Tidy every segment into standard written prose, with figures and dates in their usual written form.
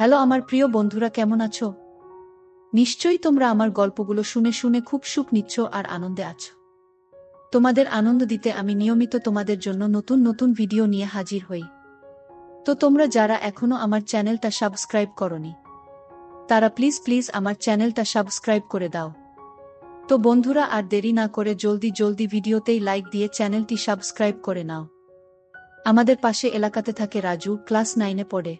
Hello আমার প্রিয় বন্ধুরা, কেমন আছো? নিশ্চয়ই তোমরা আমার গল্পগুলো শুনে শুনে খুব সুখ নিচ্ছ আর আনন্দে আছো। তোমাদের আনন্দ দিতে আমি নিয়মিত তোমাদের জন্য নতুন নতুন ভিডিও নিয়ে হাজির হই। তো তোমরা যারা এখনো আমার চ্যানেলটা সাবস্ক্রাইব করনি, তারা প্লিজ প্লিজ আমার চ্যানেলটা সাবস্ক্রাইব করে দাও। তো বন্ধুরা, আর দেরি না করে জলদি জলদি ভিডিওতেই লাইক দিয়ে চ্যানেলটি সাবস্ক্রাইব করে নাও। আমাদের পাশে এলাকাতে থাকে রাজু, ক্লাস 9-এ পড়ে।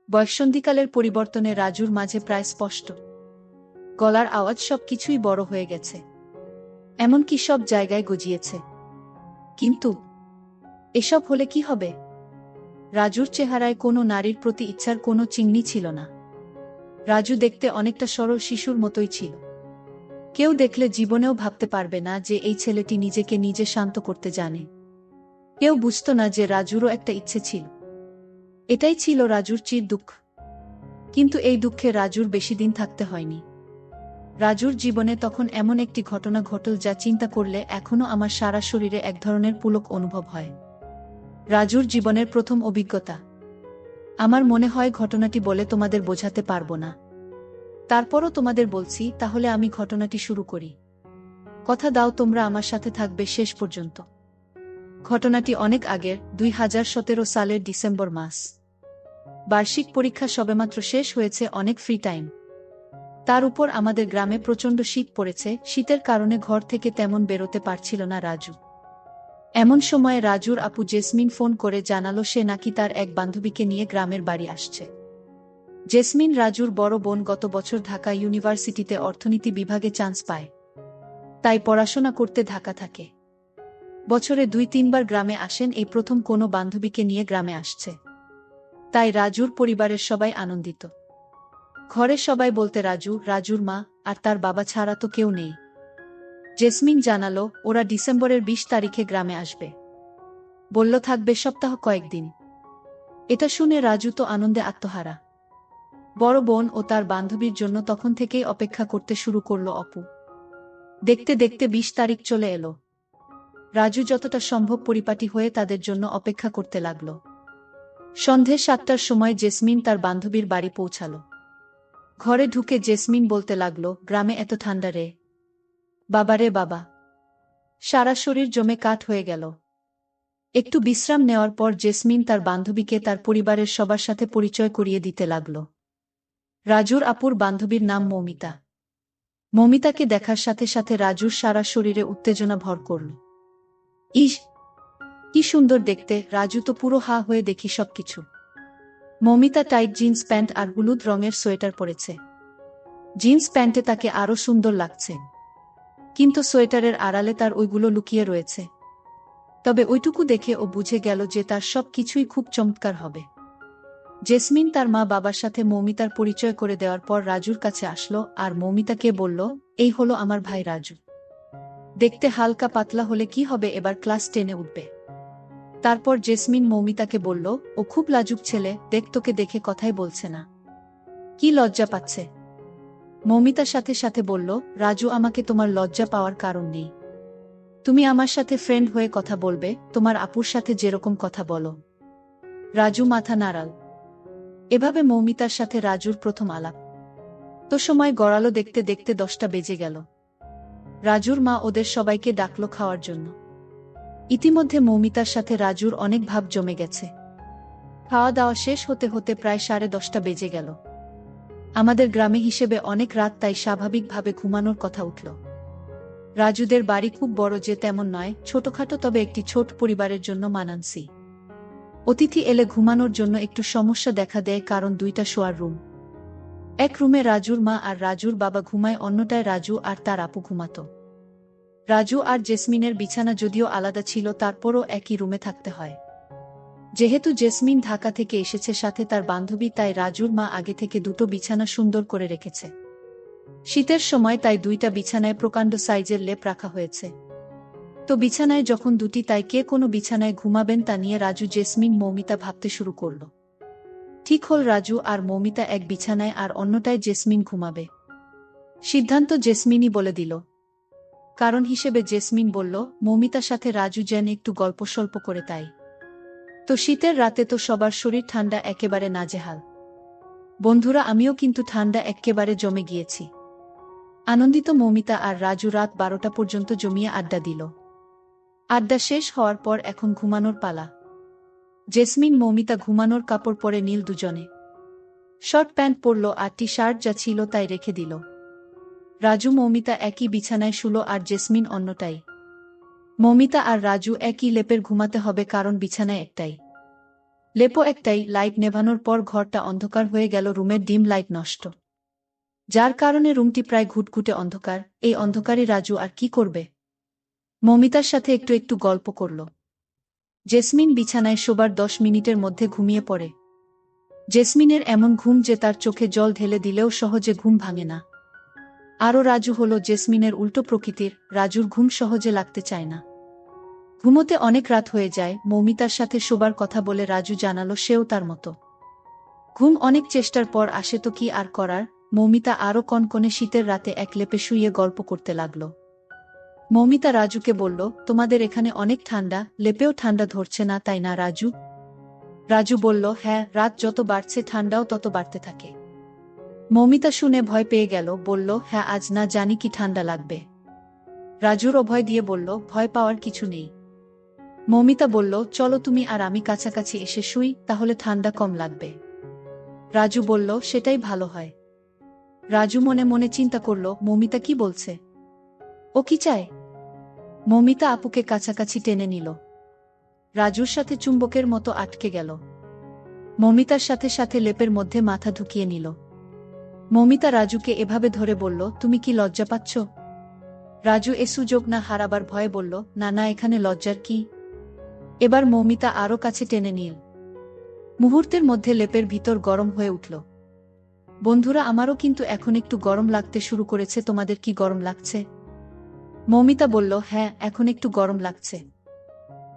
বয়ঃসন্ধিকালের পরিবর্তনে রাজুর মাঝে প্রায় স্পষ্ট গলার আওয়াজ, সব কিছুই বড় হয়ে গেছে, এমনকি সব জায়গায় গজিয়েছে। কিন্তু এসব হলে কি হবে? রাজুর চেহারায় কোনো নারীর প্রতি ইচ্ছার কোনো চিহ্ন ছিল না। রাজু দেখতে অনেকটা সরল শিশুর মতোই ছিল। কেউ দেখলে জীবনেও ভাবতে পারবে না যে এই ছেলেটি নিজেকে নিজে শান্ত করতে জানে। কেউ বুঝতো না যে রাজুরও একটা ইচ্ছে ছিল। এটাই ছিল রাজুর চির দুঃখ। কিন্তু এই দুঃখে রাজুর বেশি দিন থাকতে হয়নি। রাজুর জীবনে তখন এমন একটি ঘটনা ঘটল যা চিন্তা করলে এখনো আমার সারা শরীরে এক ধরনের পুলক অনুভব হয়। রাজুর জীবনের প্রথম অভিজ্ঞতা। আমার মনে হয় ঘটনাটি বলে তোমাদের বোঝাতে পারবো না। তারপরও তোমাদের বলছি, তাহলে আমি ঘটনাটি শুরু করি। কথা দাও তোমরা আমার সাথে থাকবে শেষ পর্যন্ত। ঘটনাটি অনেক আগের, 2017 সালের ডিসেম্বর মাস। বার্ষিক পরীক্ষা সবেমাত্র শেষ হয়েছে, অনেক ফ্রি টাইম। তার উপর আমাদের গ্রামে প্রচণ্ড শীত পড়েছে। শীতের কারণে ঘর থেকে তেমন বেরোতে পারছিল না রাজু। এমন সময় রাজুর আপু জেসমিন ফোন করে জানালো সে নাকি তার এক বান্ধবীকে নিয়ে গ্রামের বাড়ি আসছে। জেসমিন রাজুর বড় বোন, গত বছর ঢাকা ইউনিভার্সিটিতে অর্থনীতি বিভাগে চান্স পায়, তাই পড়াশোনা করতে ঢাকা থাকে। বছরে 2-3 বার গ্রামে আসেন, এই প্রথম কোনো বান্ধবীকে নিয়ে গ্রামে আসছে। তাই রাজুর পরিবারের সবাই আনন্দিত। ঘরে সবাই বলতে রাজু, রাজুর মা আর তার বাবা ছাড়া তো কেউ নেই। জেসমিন জানালো ওরা ডিসেম্বরের 20 তারিখে গ্রামে আসবে। বলল থাকবে সপ্তাহ কয়েকদিন। এটা শুনে রাজু তো আনন্দে আত্মহারা। বড় বোন ও তার বান্ধবীর জন্য তখন থেকেই অপেক্ষা করতে শুরু করলো অপু। দেখতে দেখতে 20 তারিখ চলে এলো। রাজু যতটা সম্ভব পরিপাটি হয়ে তাদের জন্য অপেক্ষা করতে লাগলো। সন্ধে 7টার সময় জেসমিন তার বান্ধবীর বাড়ি পৌঁছালো। ঘরে ঢুকে জেসমিন বলতে লাগলো, গ্রামে এত ঠান্ডা রে বাবারে বাবা, সারা শরীর জমে কাঠ হয়ে গেল। একটু বিশ্রাম নেওয়ার পর জেসমিন তার বান্ধবীকে তার পরিবারের সবার সাথে পরিচয় করিয়ে দিতে লাগল। রাজুর আপুর বান্ধবীর নাম মৌমিতা। মৌমিতাকে দেখার সাথে সাথে রাজুর সারা শরীরে উত্তেজনা ভর করল। ইস, কি সুন্দর দেখতে! রাজু তো পুরো হা হয়ে দেখি সবকিছু। মৌমিতা টাইট জিন্স প্যান্ট আর হলুদ রঙের সোয়েটার পরেছে। জিন্স প্যান্টে তাকে আরো সুন্দর লাগছে, কিন্তু সোয়েটারের আড়ালে তার ওইগুলো লুকিয়ে রয়েছে। তবে ওইটুকু দেখে ও বুঝে গেল যে তার সব কিছুই খুব চমৎকার হবে। জেসমিন তার মা বাবার সাথে মৌমিতার পরিচয় করে দেওয়ার পর রাজুর কাছে আসলো আর মৌমিতাকে বলল, এই হলো আমার ভাই রাজু। দেখতে হালকা পাতলা হলে কি হবে, এবার ক্লাস 10-এ উঠবে। তারপর জেসমিন মৌমিতাকে বলল, ও খুব লাজুক ছেলে, দেখ তোকে দেখে কথাই বলছে না, কি লজ্জা পাচ্ছে। মৌমিতার সাথে সাথে বলল, রাজু আমাকে তোমার লজ্জা পাওয়ার কারণ নেই। তুমি আমার সাথে ফ্রেন্ড হয়ে কথা বলবে, তোমার আপুর সাথে যেরকম কথা বলো। রাজু মাথা নাড়াল। এভাবে মৌমিতার সাথে রাজুর প্রথম আলাপ। তো সময় গড়ালো, দেখতে দেখতে 10টা বেজে গেল। রাজুর মা ওদের সবাইকে ডাকলো খাওয়ার জন্য। ইতিমধ্যে মৌমিতার সাথে রাজুর অনেক ভাব জমে গেছে। খাওয়া দাওয়া শেষ হতে হতে প্রায় 10:30 বেজে গেল। আমাদের গ্রামে হিসেবে অনেক রাত, তাই স্বাভাবিকভাবে ঘুমানোর কথা উঠল। রাজুদের বাড়ি খুব বড় যে তেমন নয়, ছোটখাটো, তবে একটি ছোট পরিবারের জন্য মানানসই। অতিথি এলে ঘুমানোর জন্য একটু সমস্যা দেখা দেয়, কারণ 2টা শোয়ার রুম। এক রুমে রাজুর মা আর রাজুর বাবা ঘুমায়, অন্যটায় রাজু আর তার আপু ঘুমাতো। রাজু আর জেসমিনের বিছানা যদিও আলাদা ছিল, তারপরও একই রুমে থাকতে হয়। যেহেতু জেসমিন ঢাকা থেকে এসেছে সাথে তার বান্ধবী, তাই রাজুর মা আগে থেকে 2টো বিছানা সুন্দর করে রেখেছে। শীতের সময় তাই 2টা বিছানায় প্রকাণ্ড সাইজের লেপ রাখা হয়েছে। তো বিছানায় যখন 2টি, তাই কে কোনো বিছানায় ঘুমাবেন তা নিয়ে রাজু, জেসমিন, মৌমিতা ভাবতে শুরু করল। ঠিক হল রাজু আর মৌমিতা এক বিছানায় আর অন্যটায় জেসমিন ঘুমাবে। সিদ্ধান্ত জেসমিনই বলে দিল। কারণ হিসেবে জেসমিন বলল, মৌমিতার সাথে রাজু যেন একটু গল্প স্বল্প করে, তাই তো শীতের রাতে তো সবার শরীর ঠান্ডা, একেবারে নাজেহাল। বন্ধুরা, আমিও কিন্তু ঠান্ডা এক্কেবারে জমে গিয়েছি। আনন্দিত মৌমিতা আর রাজু রাত 12টা পর্যন্ত জমিয়ে আড্ডা দিল। আড্ডা শেষ হওয়ার পর এখন ঘুমানোর পালা। জেসমিন মৌমিতা ঘুমানোর কাপড় পরে নীল দুজনে। শর্ট প্যান্ট পরল আর টি শার্ট যা ছিল তাই রেখে দিল। রাজু মৌমিতা একই বিছানায় শুলো আর জেসমিন অন্যটাই। মৌমিতা আর রাজু একই লেপের ঘুমাতে হবে, কারণ বিছানায় একটাই লেপও একটাই। লাইট নেভানোর পর ঘরটা অন্ধকার হয়ে গেল, রুমের ডিম লাইট নষ্ট, যার কারণে রুমটি প্রায় ঘুটঘুটে অন্ধকার। এই অন্ধকারে রাজু আর কি করবে? মৌমিতার সাথে একটু একটু গল্প করল। জেসমিন বিছানায় শোবার 10 মিনিটের মধ্যে ঘুমিয়ে পড়ে। জেসমিনের এমন ঘুম যে তার চোখে জল ঢেলে দিলেও সহজে ঘুম ভাঙে না। আরও রাজু হলো জেসমিনের উল্টো প্রকৃতির। রাজুর ঘুম সহজে লাগতে চায় না, ঘুমোতে অনেক রাত হয়ে যায়। মৌমিতার সাথে শোবার কথা বলে রাজু জানালো সেও তার মতো। ঘুম অনেক চেষ্টার পর আসে, তো কি আর করার। মৌমিতা আরও কনকনে শীতের রাতে এক লেপে শুইয়ে গল্প করতে লাগল। মৌমিতা রাজুকে বলল, তোমাদের এখানে অনেক ঠান্ডা, লেপেও ঠান্ডা ধরছে না, তাই না রাজু? রাজু বলল, হ্যাঁ, রাত যত বাড়ছে ঠান্ডাও তত বাড়তে থাকে। মৌমিতা শুনে ভয় পেয়ে গেল, বলল, হ্যাঁ, আজ না জানি কি ঠান্ডা লাগবে। রাজুর অভয় দিয়ে বলল, ভয় পাওয়ার কিছু নেই। মৌমিতা বলল, চলো তুমি আর আমি কাছাকাছি এসে শুই, তাহলে ঠান্ডা কম লাগবে। রাজু বলল, সেটাই ভালো হয়। রাজু মনে মনে চিন্তা করল, মৌমিতা কি বলছে, ও কি চায়? মৌমিতা আপুকে কাছাকাছি টেনে নিল। রাজুর সাথে চুম্বকের মতো আটকে গেল। মৌমিতার সাথে সাথে লেপের মধ্যে মাথা ঢুকিয়ে নিল। মৌমিতা রাজুকে এভাবে ধরে বলল, তুমি কি লজ্জা পাচ্ছ? রাজু এ সুযোগ না হারাবার ভয়ে বলল, না না, এখানে লজ্জার কি। এবার মৌমিতা আরও কাছে টেনে নিল। মুহূর্তের মধ্যে লেপের ভিতর গরম হয়ে উঠল। বন্ধুরা, আমারও কিন্তু এখন একটু গরম লাগতে শুরু করেছে, তোমাদের কি গরম লাগছে? মৌমিতা বলল, হ্যাঁ, এখন একটু গরম লাগছে।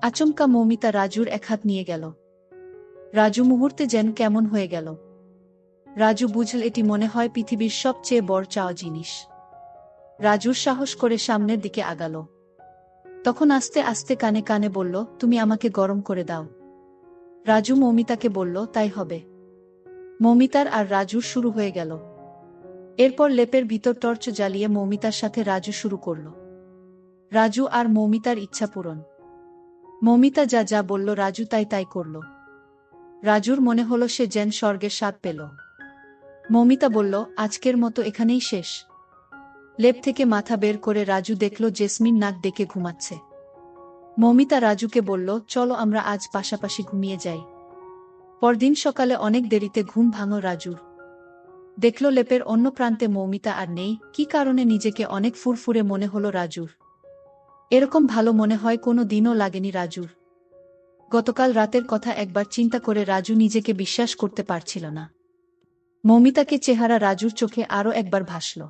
আচমকা মৌমিতা রাজুর এক হাত নিয়ে গেল। রাজু মুহূর্তে যেন কেমন হয়ে গেল। রাজু বুঝল এটি মনে হয় পৃথিবীর সবচেয়ে বড় চাওয়া জিনিস। রাজুর সাহস করে সামনের দিকে আগাল। তখন আস্তে আস্তে কানে কানে বলল, তুমি আমাকে গরম করে দাও। রাজু মৌমিতাকে বলল, তাই হবে। মৌমিতার আর রাজুর শুরু হয়ে গেল। এরপর লেপের ভিতর টর্চ জ্বালিয়ে মৌমিতার সাথে রাজু শুরু করল। রাজু আর মৌমিতার ইচ্ছা পূরণ। মৌমিতা যা যা বলল রাজু তাই তাই করল। রাজুর মনে হলো সে যেন স্বর্গের স্বাদ পেল। মৌমিতা বলল, আজকের মতো এখানেই শেষ। লেপ থেকে মাথা বের করে রাজু দেখল জেসমিন নাক ডেকে ঘুমাচ্ছে। মৌমিতা রাজুকে বলল, চলো আমরা আজ পাশাপাশি ঘুমিয়ে যাই। পরদিন সকালে অনেক দেরিতে ঘুম ভাঙল রাজুর। দেখল লেপের অন্য প্রান্তে মৌমিতা আর নেই। কি কারণে নিজেকে অনেক ফুরফুরে মনে হলো রাজুর। এরকম ভালো মনে হয় কোনো দিনও লাগেনি রাজুর। গতকাল রাতের কথা একবার চিন্তা করে রাজু নিজেকে বিশ্বাস করতে পারছিল না। মৌমিতাকে চেহারা রাজুর চোখে আরও একবার ভাসল।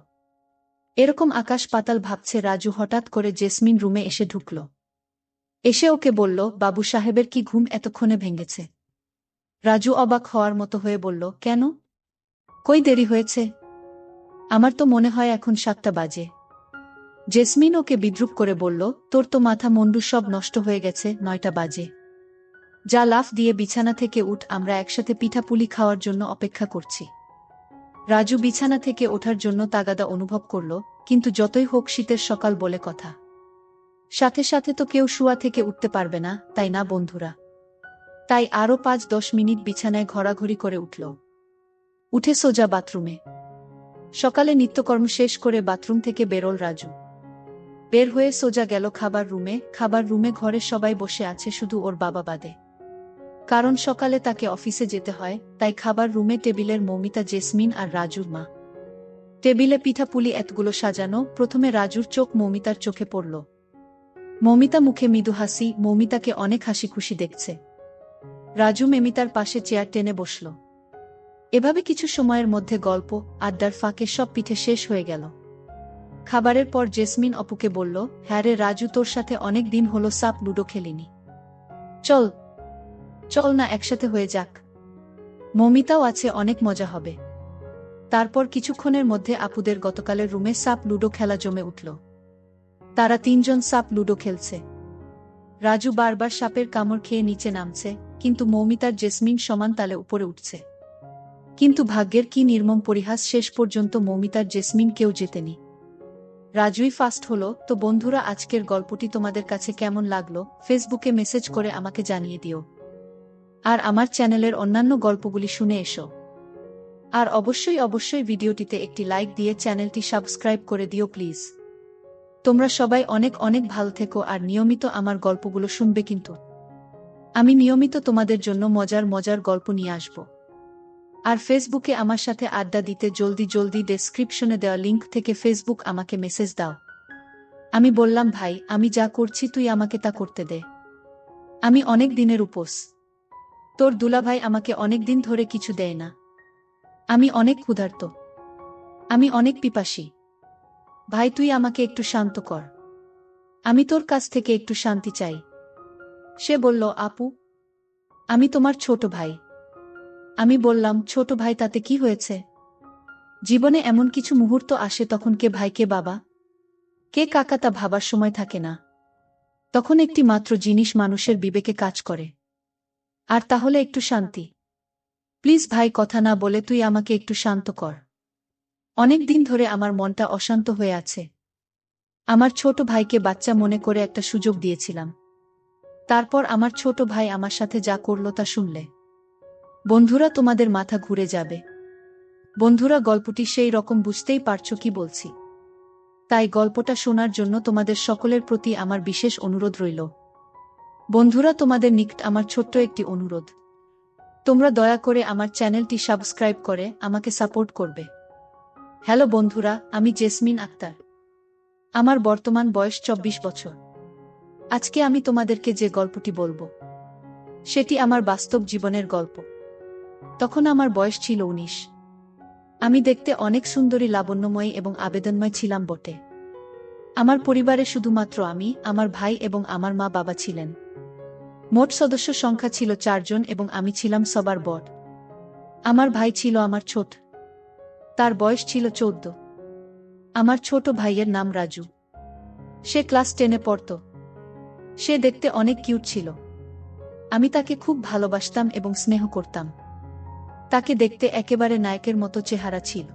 এরকম আকাশ পাতাল ভাবছে রাজু, হঠাৎ করে জেসমিন রুমে এসে ঢুকল। এসে ওকে বলল, বাবু সাহেবের কি ঘুম এতক্ষণে ভেঙেছে? রাজু অবাক হওয়ার মতো হয়ে বলল, কেন? কই দেরি হয়েছে? আমার তো মনে হয় এখন 7টা বাজে। জেসমিন ওকে বিদ্রূপ করে বলল, তোর তো মাথা মুন্ডু সব নষ্ট হয়ে গেছে, 9টা বাজে। যা, লাফ দিয়ে বিছানা থেকে উঠ, আমরা একসাথে পিঠাপুলি খাওয়ার জন্য অপেক্ষা করছি। রাজু বিছানা থেকে ওঠার জন্য তাগাদা অনুভব করল, কিন্তু যতই হোক শীতের সকাল বলে কথা। সাথে সাথে তো কেউ শুয়া থেকে উঠতে পারবে না, তাই না বন্ধুরা? তাই আরও 5-10 মিনিট বিছানায় ঘোরাঘুরি করে উঠল। উঠে সোজা বাথরুমে। সকালে নিত্যকর্ম শেষ করে বাথরুম থেকে বেরোল রাজু। বের হয়ে সোজা গেল খাবার রুমে। খাবার রুমে ঘরে সবাই বসে আছে, শুধু ওর বাবা বাদে। কারণ সকালে তাকে অফিসে যেতে হয়, তাই খাবার রুমে টেবিলের মৌমিতা, জেসমিন আর রাজুর মা। টেবিলে পিঠাপুলি এতগুলো সাজানো। প্রথমে রাজুর চোখ মৌমিতার চোখে পড়ল। মৌমিতা মুখে মৃদু হাসি, মৌমিতাকে অনেক হাসি খুশি দেখছে। রাজু মৌমিতার পাশে চেয়ার টেনে বসল। এভাবে কিছু সময়ের মধ্যে গল্প আড্ডার ফাঁকে সব পিঠে শেষ হয়ে গেল। খাবারের পর জেসমিন অপুকে বলল, হ্যাঁ রে রাজু, তোর সাথে অনেক দিন হলো সাপ লুডো খেলিনি। চল চল না, একসাথে হয়ে যাক। মৌমিতাও আছে, অনেক মজা হবে। তারপর কিছুক্ষণের মধ্যে আপুদের গতকালের রুমে সাপ লুডো খেলা জমে উঠল। তারা 3জন সাপ লুডো খেলছে। রাজু বারবার সাপের কামড় খেয়ে নিচে নামছে, কিন্তু মৌমিতার জেসমিন সমান তালে উপরে উঠছে। কিন্তু ভাগ্যের কি নির্মম পরিহাস, শেষ পর্যন্ত মৌমিতার জেসমিন কেউ জেতেনি। রাজুই ফার্স্ট হলো। তো বন্ধুরা, আজকের গল্পটি তোমাদের কাছে কেমন লাগলো ফেসবুকে মেসেজ করে আমাকে জানিয়ে দিও। আর আমার চ্যানেলের অন্যান্য গল্পগুলি শুনে এসো। আর অবশ্যই অবশ্যই ভিডিওটিতে একটি লাইক দিয়ে চ্যানেলটি সাবস্ক্রাইব করে দিও প্লিজ। তোমরা সবাই অনেক অনেক ভালো থেকো আর নিয়মিত আমার গল্পগুলো শুনবে কিন্তু। আমি নিয়মিত তোমাদের জন্য মজার মজার গল্প নিয়ে আসব। আর ফেসবুকে আমার সাথে আড্ডা দিতে জলদি জলদি ডেসক্রিপশনে দেওয়া লিংক থেকে ফেসবুক আমাকে মেসেজ দাও। আমি বললাম, ভাই আমি যা করছি তুই আমাকে তা করতে দে। আমি অনেক দিনের উপোস। তোর দুলাভাই আমাকে অনেক দিন ধরে কিছু দেয় না। আমি অনেক ক্ষুধার্ত। আমি অনেক পিপাসী। ভাই তুই আমাকে একটু শান্ত কর। আমি তোর কাছ থেকে একটু শান্তি চাই। সে বলল, আপু আমি তোমার ছোট ভাই। আমি বললাম, ছোট ভাই তাতে কি হয়েছে? জীবনে এমন কিছু মুহূর্ত আসে তখন কে ভাই কে বাবা কে কাকা তা ভাবার সময় থাকে না। তখন একটি মাত্র জিনিস মানুষের বিবেকে কাজ করে, আর তাহলে একটু শান্তি। প্লিজ ভাই কথা না বলে তুই আমাকে একটু শান্ত কর। অনেক দিন ধরে আমার মনটা অশান্ত হয়ে আছে। আমার ছোট ভাইকে বাচ্চা মনে করে একটা সুযোগ দিয়েছিলাম। তারপর আমার ছোট ভাই আমার সাথে যা করলো তা শুনলে বন্ধুরা তোমাদের মাথা ঘুরে যাবে। বন্ধুরা, গল্পটি সেই রকম, বুঝতেই পারছো কি বলছি। তাই গল্পটা শোনার জন্য তোমাদের সকলের প্রতি আমার বিশেষ অনুরোধ রইল। বন্ধুরা, তোমাদের নিকট আমার ছোট্ট একটি অনুরোধ, তোমরা দয়া করে আমার চ্যানেলটি সাবস্ক্রাইব করে আমাকে সাপোর্ট করবে। হ্যালো বন্ধুরা, আমি জেসমিন আক্তার। আমার বর্তমান বয়স 24 বছর। আজকে আমি তোমাদেরকে যে গল্পটি বলবো সেটি আমার বাস্তব জীবনের গল্প। তখন আমার বয়স ছিল 19। আমি দেখতে অনেক সুন্দরী, লাবণ্যময়ী এবং আবেদনময় ছিলাম বটে। আমার পরিবারে শুধুমাত্র আমি, আমার ভাই এবং আমার মা বাবা ছিলেন। মোট সদস্য সংখ্যা ছিল 4 জন এবং আমি ছিলাম সবার বড়। আমার ভাই ছিল আমার ছোট। তার বয়স ছিল 14। আমার ছোট ভাইয়ের নাম রাজু। সে ক্লাস 10-এ পড়ত। সে দেখতে অনেক কিউট ছিল। আমি তাকে খুব ভালোবাসতাম এবং স্নেহ করতাম। তাকে দেখতে একেবারে নায়কের মতো চেহারা ছিল।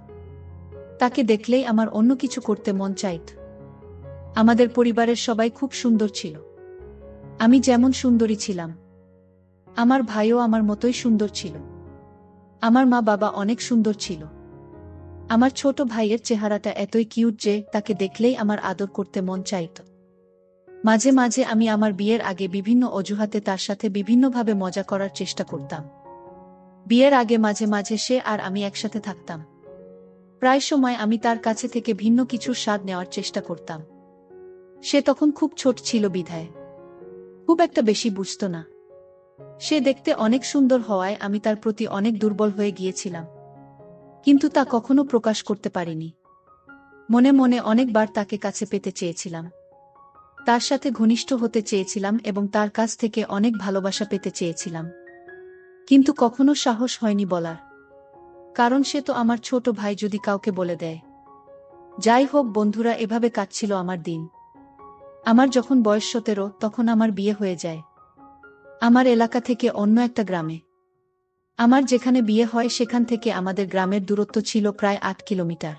তাকে দেখলেই আমার অন্য কিছু করতে মন চাইত। আমাদের পরিবারের সবাই খুব সুন্দর ছিল। আমি যেমন সুন্দরী ছিলাম, আমার ভাইও আমার মতোই সুন্দর ছিল। আমার মা বাবা অনেক সুন্দর ছিল। আমার ছোট ভাইয়ের চেহারাটা এতই কিউট যে তাকে দেখলেই আমার আদর করতে মন চাইত। মাঝে মাঝে আমি আমার বিয়ের আগে বিভিন্ন অজুহাতে তার সাথে বিভিন্নভাবে মজা করার চেষ্টা করতাম। বিয়ের আগে মাঝে মাঝে সে আর আমি একসাথে থাকতাম। প্রায় সময় আমি তার কাছে থেকে ভিন্ন কিছুর স্বাদ নেওয়ার চেষ্টা করতাম। সে তখন খুব ছোট ছিল বিধায় খুব একটা বেশি বুঝত না। সে দেখতে অনেক সুন্দর হওয়ায় আমি তার প্রতি অনেক দুর্বল হয়ে গিয়েছিলাম, কিন্তু তা কখনো প্রকাশ করতে পারিনি। মনে মনে অনেকবার তাকে কাছে পেতে চেয়েছিলাম, তার সাথে ঘনিষ্ঠ হতে চেয়েছিলাম এবং তার কাছ থেকে অনেক ভালোবাসা পেতে চেয়েছিলাম, কিন্তু কখনো সাহস হয়নি বলার। কারণ সে তো আমার ছোট ভাই, যদি কাউকে বলে দেয়। যাই হোক বন্ধুরা, এভাবে কাটছিল আমার দিন। আমার যখন বয়স 17 তখন আমার বিয়ে হয়ে যায় আমার এলাকা থেকে অন্য একটা গ্রামে। আমার যেখানে বিয়ে হয় সেখান থেকে আমাদের গ্রামের দূরত্ব ছিল প্রায় 8 কিলোমিটার।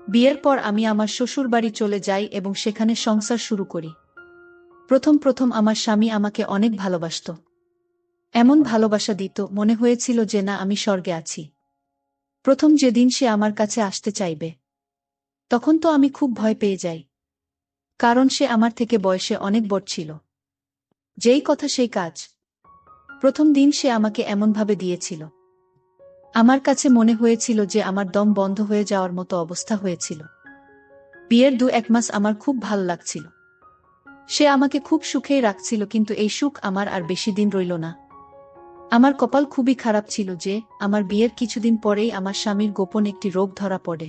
বিয়ের পর আমি আমার শ্বশুর বাড়ি চলে যাই এবং সেখানে সংসার শুরু করি। প্রথম প্রথম আমার স্বামী আমাকে অনেক ভালোবাসত। এমন ভালোবাসা দিত, মনে হয়েছিল যে না, আমি স্বর্গে আছি। প্রথম যেদিন সে আমার কাছে আসতে চাইবে তখন তো আমি খুব ভয় পেয়ে যাই, কারণ সে আমার থেকে বয়সে অনেক বড় ছিল। যেই কথা সেই কাজ। প্রথম দিন সে আমাকে এমনভাবে দিয়েছিল, আমার কাছে মনে হয়েছিল যে আমার দম বন্ধ হয়ে যাওয়ার মতো অবস্থা হয়েছিল। বিয়ের 2-1 মাস আমার খুব ভালো লাগছিল। সে আমাকে খুব সুখেই রাখছিল, কিন্তু এই সুখ আমার আর বেশি দিন রইল না। আমার কপাল খুবই খারাপ ছিল যে আমার বিয়ের কিছুদিন পরেই আমার স্বামীর গোপন একটি রোগ ধরা পড়ে,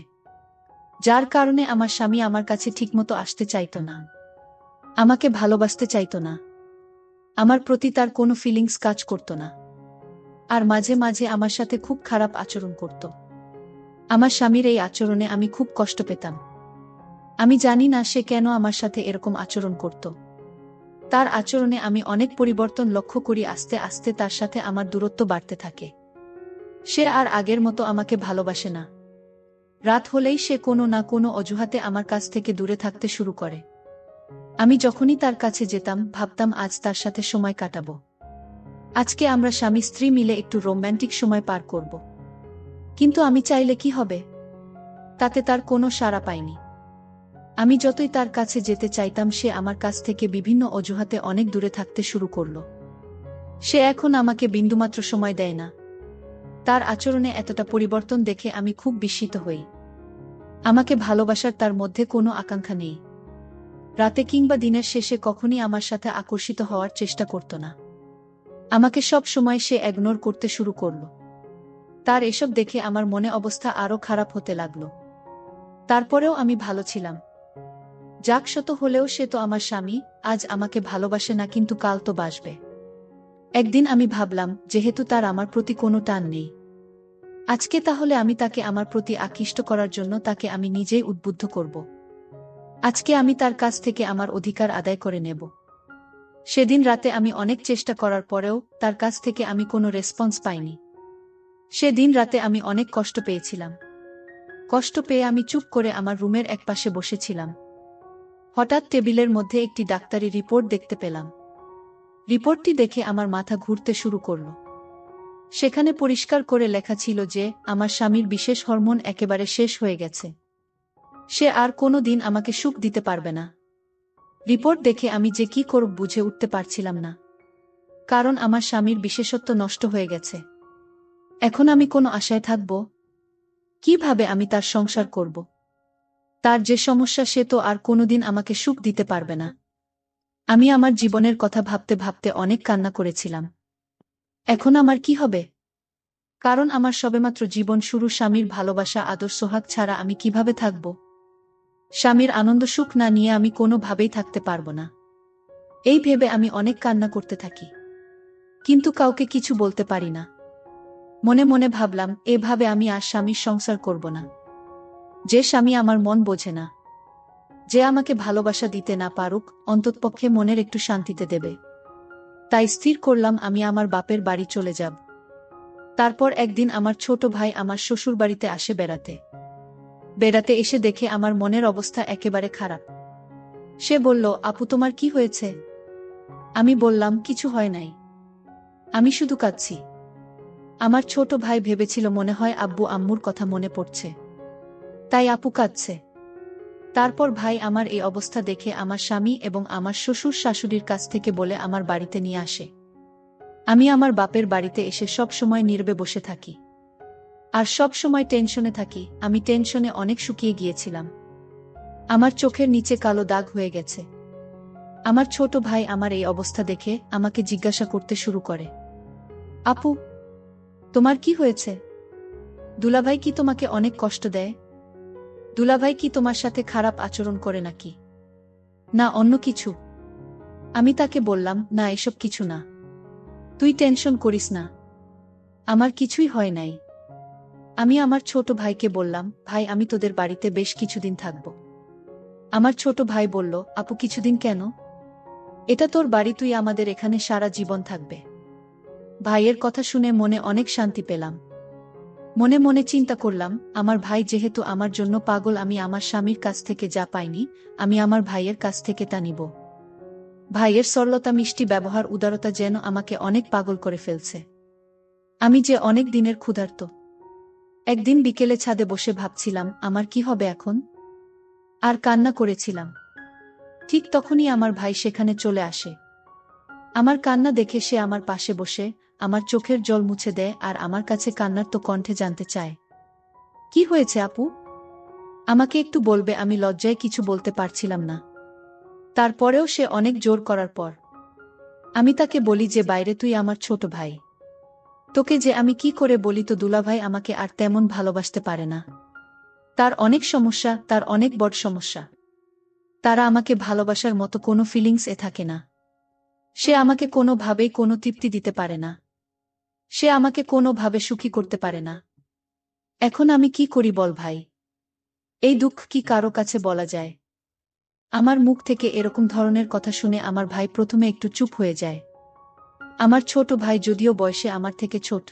যার কারণে আমার স্বামী আমার কাছে ঠিকমতো আসতে চাইত না, আমাকে ভালোবাসতে চাইত না। আমার প্রতি তার কোনো ফিলিংস কাজ করত না, আর মাঝে মাঝে আমার সাথে খুব খারাপ আচরণ করত। আমার স্বামীর এই আচরণে আমি খুব কষ্ট পেতাম। আমি জানি না সে কেন আমার সাথে এরকম আচরণ করত। তার আচরণে আমি অনেক পরিবর্তন লক্ষ্য করি। আস্তে আস্তে তার সাথে আমার দূরত্ব বাড়তে থাকে। সে আর আগের মতো আমাকে ভালোবাসে না। রাত হলেই সে কোনো না কোনো অজুহাতে আমার কাছ থেকে দূরে থাকতে শুরু করে। আমি যখনই তার কাছে যেতাম ভাবতাম আজ তার সাথে সময় কাটাবো। আজকে আমরা স্বামী স্ত্রী মিলে একটু রোম্যান্টিক সময় পার করব। কিন্তু আমি চাইলে কি হবে? তাতে তার কোনো সাড়া পাইনি। আমি যতই তার কাছে যেতে চাইতাম সে আমার কাছ থেকে বিভিন্ন অজুহাতে অনেক দূরে থাকতে শুরু করল। সে এখন আমাকে বিন্দুমাত্র সময় দেয় না। তার আচরণে এতটা পরিবর্তন দেখে আমি খুব বিস্মিত হই। আমাকে ভালোবাসার তার মধ্যে কোনো আকাঙ্ক্ষা নেই। রাতে কিংবা দিনের শেষে কখনই আমার সাথে আকর্ষিত হওয়ার চেষ্টা করত না। আমাকে সব সময় সে ইগনোর করতে শুরু করল। তার এসব দেখে আমার মনে অবস্থা আরো খারাপ হতে লাগল। তারপরেও আমি ভালো ছিলাম। যাক শত হলেও সে তো আমার স্বামী, আজ আমাকে ভালোবাসে না কিন্তু কাল তো বাসবে। একদিন আমি ভাবলাম যেহেতু তার আমার প্রতি কোনো টান নেই, আজকে তাহলে আমি তাকে আমার প্রতি আকৃষ্ট করার জন্য তাকে আমি নিজেই উদ্বুদ্ধ করব। আজকে আমি তার কাছ থেকে আমার অধিকার আদায় করে নেব। সেদিন রাতে আমি অনেক চেষ্টা করার পরেও তার কাছ থেকে আমি কোনো রেসপন্স পাইনি। সেদিন রাতে আমি অনেক কষ্ট পেয়েছিলাম। কষ্ট পেয়ে আমি চুপ করে আমার রুমের একপাশে বসেছিলাম। হঠাৎ টেবিলের মধ্যে একটি ডাক্তারি রিপোর্ট দেখতে পেলাম। রিপোর্টটি দেখে আমার মাথা ঘুরতে শুরু করল। সেখানে পরিষ্কার করে লেখা ছিল যে আমার স্বামীর বিশেষ হরমোন একেবারে শেষ হয়ে গেছে। সে আর কোনো দিন আমাকে সুখ দিতে পারবে না। রিপোর্ট দেখে আমি যে কি করব বুঝে উঠতে পারছিলাম না। কারণ আমার স্বামীর বিশেষত্ব নষ্ট হয়ে গেছে। এখন আমি কোনো আশায় থাকব? কিভাবে আমি তার সংসার করব? তার যে সমস্যা সে তো আর কোনোদিন আমাকে সুখ দিতে পারবে না। আমি আমার জীবনের কথা ভাবতে ভাবতে অনেক কান্না করেছিলাম। এখন আমার কি হবে? কারণ আমার সবেমাত্র জীবন শুরু, স্বামীর ভালোবাসা আদর সোহাগ ছাড়া আমি কিভাবে থাকব? স্বামীর আনন্দ সুখ না নিয়ে আমি কোনোভাবেই থাকতে পারব না। এই ভেবে আমি অনেক কান্না করতে থাকি, কিন্তু কাউকে কিছু বলতে পারি না। মনে মনে ভাবলাম এভাবে আমি আর স্বামীর সংসার করব না। যে স্বামী আমার মন বোঝে না, যে আমাকে ভালোবাসা দিতে না পারুক, অন্ততপক্ষে মনের একটু শান্তিতে দেবে। তাই স্থির করলাম আমি আমার বাপের বাড়ি চলে যাব। তারপর একদিন আমার ছোট ভাই আমার শ্বশুর বাড়িতে আসে বেড়াতে এসে দেখে আমার মনের অবস্থা একেবারে খারাপ। সে বলল, আপু তোমার কি হয়েছে? আমি বললাম, কিছু হয় নাই, আমি শুধু কাঁদছি। আমার ছোট ভাই ভেবেছিল মনে হয় আব্বু আম্মুর কথা মনে পড়ছে, তাই আপু কাঁদছে। তারপর ভাই আমার এই অবস্থা দেখে আমার স্বামী এবং আমার শ্বশুর শাশুড়ির কাছ থেকে বলে আমার বাড়িতে নিয়ে আসে। আমি আমার বাপের বাড়িতে এসে সব সময় নীরবে বসে থাকি আর সব সময় টেনশনে থাকি। আমি টেনশনে অনেক শুকিয়ে গিয়েছিলাম। আমার চোখের নিচে কালো দাগ হয়ে গেছে। আমার ছোট ভাই আমার এই অবস্থা দেখে আমাকে জিজ্ঞাসা করতে শুরু করে, আপু তোমার কি হয়েছে? দুলাভাই কি তোমাকে অনেক কষ্ট দেয়? দুলাভাই কি তোমার সাথে খারাপ আচরণ করে নাকি? না অন্য কিছু? আমি তাকে বললাম, না এসব কিছু না, তুই টেনশন করিস না, আমার কিছুই হয় নাই। আমি আমার ছোট ভাইকে বললাম, ভাই আমি তোদের বাড়িতে বেশ কিছুদিন থাকব। আমার ছোট ভাই বলল, আপু কিছুদিন কেন? এটা তোর বাড়ি, তুই আমাদের এখানে সারা জীবন থাকবে। ভাইয়ের কথা শুনে মনে অনেক শান্তি পেলাম। মনে মনে চিন্তা করলাম, আমার ভাই যেহেতু আমার জন্য পাগল, আমি আমার স্বামীর কাছ থেকে যা পাইনি আমি আমার ভাইয়ের কাছ থেকে তা নিব। ভাইয়ের সরলতা, মিষ্টি ব্যবহার, উদারতা যেন আমাকে অনেক পাগল করে ফেলছে। আমি যে অনেক দিনের ক্ষুধার্ত। একদিন বিকেলে ছাদে বসে ভাবছিলাম আমার কি হবে এখন, আর কান্না করেছিলাম। ঠিক তখনই আমার ভাই সেখানে চলে আসে। আমার কান্না দেখে সে আমার পাশে বসে আমার চোখের জল মুছে দেয় আর আমার কাছে কান্নার তো কণ্ঠে জানতে চায়, কি হয়েছে আপু? আমাকে একটু বলবে? আমি লজ্জায় কিছু বলতে পারছিলাম না। তারপরেও সে অনেক জোর করার পর আমি তাকে বলি যে বাইরে তুই আমার ছোট ভাই, তোকে যে আমি কি করে বলি, তো দুলাভাই আমাকে আর তেমন ভালোবাসতে পারে না। তার অনেক সমস্যা, তার অনেক বড় সমস্যা। তারা আমাকে ভালোবাসার মতো কোনো ফিলিংস থাকে না। সে আমাকে কোনোভাবেই কোনো তৃপ্তি দিতে পারে না। সে আমাকে কোনোভাবে সুখী করতে পারে না। এখন আমি কি করি বল ভাই? এই দুঃখ কি কারো কাছে বলা যায়? আমার মুখ থেকে এরকম ধরনের কথা শুনে আমার ভাই প্রথমে একটু চুপ হয়ে যায়। আমার ছোট ভাই যদিও বয়সে আমার থেকে ছোট,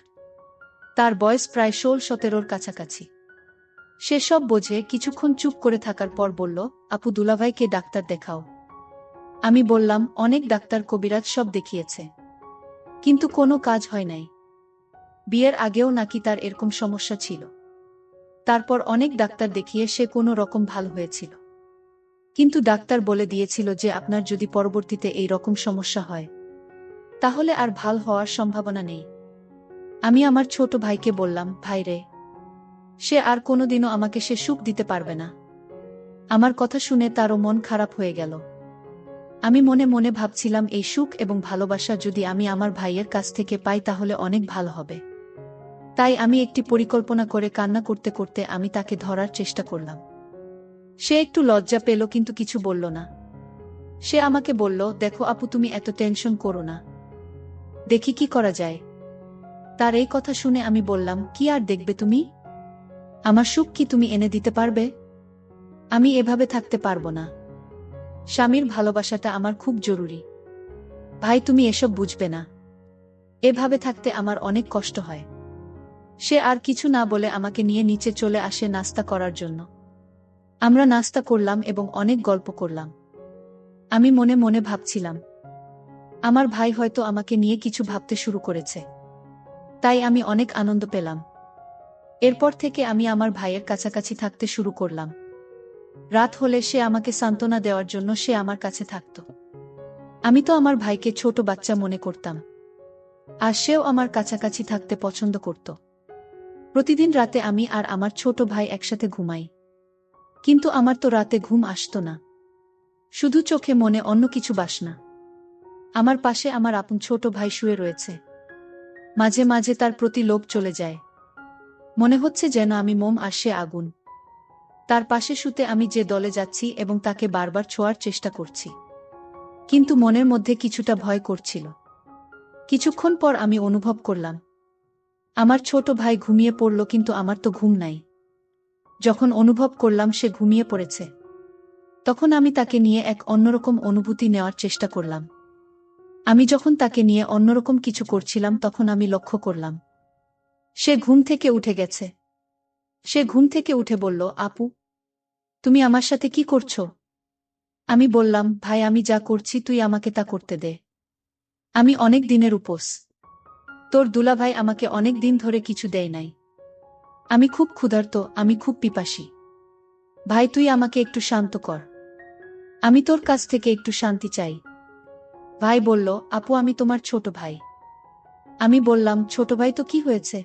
তার বয়স প্রায় 16-17 কাছাকাছি। সে সব বোঝে, কিছুক্ষণ চুপ করে থাকার পর বলল, আপু দুলাভাইকে ডাক্তার দেখাও। আমি বললাম, অনেক ডাক্তার কবিরাজ সব দেখিয়েছে, কিন্তু কোনো কাজ হয় নাই। বিয়ের আগেও নাকি তার এরকম সমস্যা ছিল। তারপর অনেক ডাক্তার দেখিয়ে সে কোনো রকম ভালো হয়েছিল, কিন্তু ডাক্তার বলে দিয়েছিল যে আপনার যদি পরবর্তীতে এই রকম সমস্যা হয় তাহলে আর ভাল হওয়ার সম্ভাবনা নেই। আমি আমার ছোট ভাইকে বললাম, ভাই রে, সে আর কোনোদিনও আমাকে সে সুখ দিতে পারবে না। আমার কথা শুনে তারও মন খারাপ হয়ে গেল। আমি মনে মনে ভাবছিলাম, এই সুখ এবং ভালোবাসা যদি আমি আমার ভাইয়ের কাছ থেকে পাই তাহলে অনেক ভালো হবে। তাই আমি একটি পরিকল্পনা করে কান্না করতে করতে আমি তাকে ধরার চেষ্টা করলাম। সে একটু লজ্জা পেল, কিন্তু কিছু বলল না। সে আমাকে বলল, দেখো আপু, তুমি এত টেনশন করো না, দেখি কি করা যায়। তার এই কথা শুনে আমি বললাম, কি আর দেখবে তুমি? আমার সুখ কি তুমি এনে দিতে পারবে? আমি এভাবে থাকতে পারবো না। স্বামীর ভালোবাসাটা আমার খুব জরুরি। ভাই, তুমি এসব বুঝবে না। এভাবে থাকতে আমার অনেক কষ্ট হয়। সে আর কিছু না বলে আমাকে নিয়ে নিচে চলে আসে নাস্তা করার জন্য। আমরা নাস্তা করলাম এবং অনেক গল্প করলাম। আমি মনে মনে ভাবছিলাম, আমার ভাই হয়তো আমাকে নিয়ে কিছু ভাবতে শুরু করেছে। তাই আমি অনেক আনন্দ পেলাম। এরপর থেকে আমি আমার ভাইয়ের কাছাকাছি থাকতে শুরু করলাম। রাত হলে সে আমাকে সান্ত্বনা দেওয়ার জন্য সে আমার কাছে থাকত। আমি তো আমার ভাইকে ছোট বাচ্চা মনে করতাম, আর সেও আমার কাছাকাছি থাকতে পছন্দ করত। প্রতিদিন রাতে আমি আর আমার ছোট ভাই একসাথে ঘুমাই, কিন্তু আমার তো রাতে ঘুম আসতো না। শুধু চোখে মনে অন্য কিছু বাসনা। আমার পাশে আমার আপন ছোট ভাই শুয়ে রয়েছে। মাঝে মাঝে তার প্রতি লোভ চলে যায়। মনে হচ্ছে যেন আমি মোম আর সে আগুন। তার পাশে শুতে আমি যে দলে যাচ্ছি এবং তাকে বারবার ছোঁয়ার চেষ্টা করছি, কিন্তু মনের মধ্যে কিছুটা ভয় করছিল। কিছুক্ষণ পর আমি অনুভব করলাম, আমার ছোট ভাই ঘুমিয়ে পড়ল, কিন্তু আমার তো ঘুম নাই। যখন অনুভব করলাম সে ঘুমিয়ে পড়েছে, তখন আমি তাকে নিয়ে এক অন্যরকম অনুভূতি নেওয়ার চেষ্টা করলাম। আমি যখন তাকে নিয়ে অন্যরকম কিছু করছিলাম তখন আমি লক্ষ্য করলাম সে ঘুম থেকে উঠে গেছে। সে ঘুম থেকে উঠে বলল, আপু, তুমি আমার সাথে কি করছো? আমি বললাম, ভাই, আমি যা করছি তুই আমাকে তা করতে দে। আমি অনেক দিনের উপোস। তোর দুলাভাই আমাকে অনেক দিন ধরে কিছু দেয় নাই। আমি খুব ক্ষুধার্ত, আমি খুব পিপাসী। ভাই, তুই আমাকে একটু শান্ত কর। আমি তোর কাছ থেকে একটু শান্তি চাই। ভাই বলল, আপু, আমি তোমার ছোট ভাই। আমি বললাম, ছোট ভাই তো কি হয়েছে?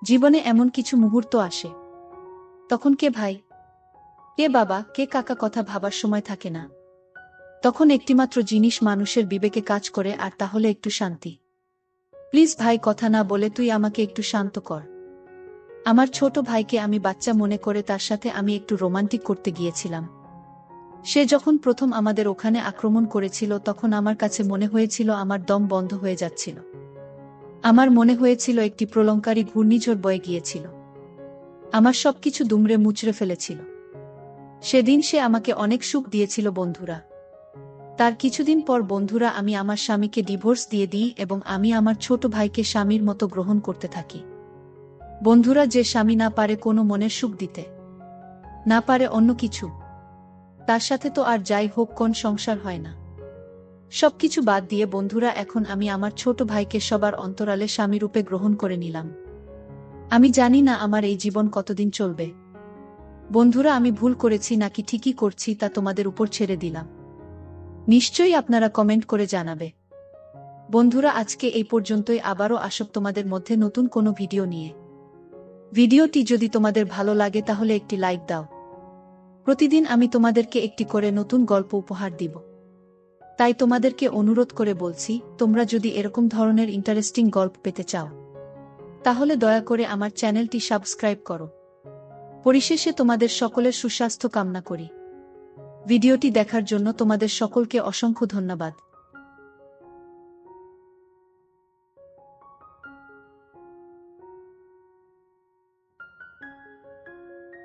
জীবনে এমন কিছু মুহূর্ত আসে, তখন কে ভাই, কে বাবা, কে কাকা কথা ভাবার সময় থাকে না। তখন একটিমাত্র জিনিস মানুষের বিবেকে কাজ করে, আর তাহলে একটু শান্তি। প্লিজ ভাই, কথা না বলে তুই আমাকে একটু শান্ত কর। আমার ছোট ভাইকে আমি বাচ্চা মনে করে তার সাথে আমি একটু রোমান্টিক করতে গিয়েছিলাম। সে যখন প্রথম আমাদের ওখানে আক্রমণ করেছিল তখন আমার কাছে মনে হয়েছিল আমার দম বন্ধ হয়ে যাচ্ছিল। আমার মনে হয়েছিল একটি প্রলয়ঙ্কারী ঘূর্ণিঝড় বয়ে গিয়েছিল। আমার সবকিছু দুমড়ে মুচড়ে ফেলেছিল। সেদিন সে আমাকে অনেক সুখ দিয়েছিল বন্ধুরা। তার কিছুদিন পর বন্ধুরা আমি আমার স্বামীকে ডিভোর্স দিয়ে দিই এবং আমি আমার ছোট ভাইকে স্বামীর মতো গ্রহণ করতে থাকি। বন্ধুরা, যে স্বামী না পারে কোনো মনের সুখ দিতে, না পারে অন্য কিছু, তার সাথে তো আর যাই হোক কোন সংসার হয় না। সবকিছু বাদ দিয়ে বন্ধুরা, এখন আমি আমার ছোট ভাইকে সবার অন্তরালে স্বামীরূপে গ্রহণ করে নিলাম। আমি জানি না আমার এই জীবন কতদিন চলবে। বন্ধুরা, আমি ভুল করেছি নাকি ঠিকই করছি তা তোমাদের উপর ছেড়ে দিলাম। নিশ্চয়ই আপনারা কমেন্ট করে জানাবে। বন্ধুরা, আজকে এই পর্যন্তই। আবারও আসব তোমাদের মধ্যে নতুন কোনো ভিডিও নিয়ে। ভিডিওটি যদি তোমাদের ভালো লাগে তাহলে একটি লাইক দাও। প্রতিদিন আমি তোমাদেরকে একটি করে নতুন গল্প উপহার দিব। তাই তোমাদেরকে অনুরোধ করে বলছি, তোমরা যদি এরকম ধরনের ইন্টারেস্টিং গল্প পেতে চাও তাহলে দয়া করে আমার চ্যানেলটি সাবস্ক্রাইব করো। পরিশেষে তোমাদের সকলের সুস্বাস্থ্য কামনা করি। ভিডিওটি দেখার জন্য তোমাদের সকলকে অসংখ্য ধন্যবাদ।